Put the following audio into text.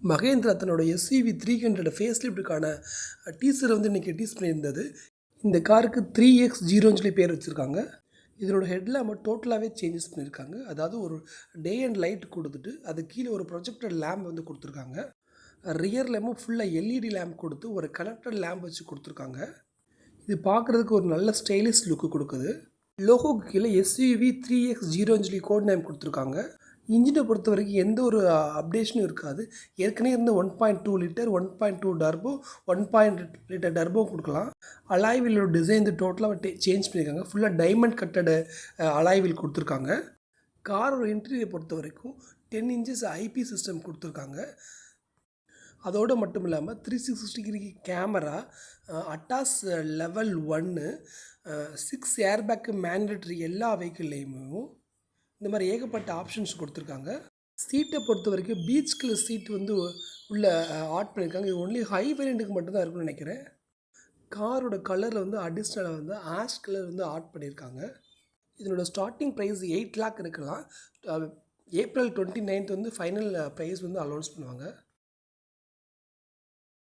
மகேந்திரா தன்னோட SUV 300 face லிஃப்ட்டுக்கான teaser வந்து இன்றைக்கி டீஸ் பண்ணியிருந்தது. இந்த காருக்கு 3X0ன்னு சொல்லி பேர் வச்சுருக்காங்க. இதனோட ஹெட்லாம்பை டோட்டலாகவே சேஞ்சஸ் பண்ணியிருக்காங்க. அதாவது ஒரு டே அண்ட் லைட் கொடுத்துட்டு அது கீழே ஒரு ப்ரொஜெக்டட் லேம்ப் வந்து கொடுத்துருக்காங்க. ரியர் லேம்பும் ஃபுல்லாக எல்இடி லேம்ப் கொடுத்து ஒரு கனெக்டட் லேம்ப் வச்சு கொடுத்துருக்காங்க. இது பார்க்குறதுக்கு ஒரு நல்ல ஸ்டைலிஷ் லுக்கு கொடுக்குது. லோகோக்கு கீழே எஸ்யூவி 3X0ன்னு சொல்லி கோட் நேம் கொடுத்துருக்காங்க. இன்ஜினை பொறுத்த வரைக்கும் எந்த ஒரு அப்டேஷனும் இருக்காது. ஏற்கனவே இருந்த 1.2 லிட்டர் 1.2 டர்போ 1.8 லிட்டர் டர்போ கொடுக்கலாம். அலாய் வீலோட டிசைன் வந்து டோட்டலாக சேஞ்ச் பண்ணியிருக்காங்க. ஃபுல்லாக டைமண்ட் கட்டட அலாய் வீல் கொடுத்துருக்காங்க. காரோட இன்டீரியரை பொறுத்த வரைக்கும் 10 இன்ச்சஸ் ஐபி சிஸ்டம் கொடுத்துருக்காங்க. அதோடு மட்டும் இல்லாமல் 360 degree camera, ADAS level 1, 6 airbag mandatory எல்லா வெஹிக்கிள்லேயுமே இந்த மாதிரி ஏகப்பட்ட ஆப்ஷன்ஸ் கொடுத்துருக்காங்க. சீட்டை பொறுத்த வரைக்கும் பீச் கலர் சீட் வந்து உள்ளே ஆட் பண்ணியிருக்காங்க. இது ஒன்லி ஹை வேரியண்ட்டுக்கு மட்டும்தான் இருக்குன்னு நினைக்கிறேன். காரோட கலரில் வந்து அடிஷ்னலாக வந்து ஆஷ் கலர் வந்து ஆட் பண்ணியிருக்காங்க. இதனோட ஸ்டார்டிங் ப்ரைஸ் 8 லேக் இருக்கலாம். ஏப்ரல் 29 வந்து ஃபைனல் ப்ரைஸ் வந்து அனௌன்ஸ் பண்ணுவாங்க.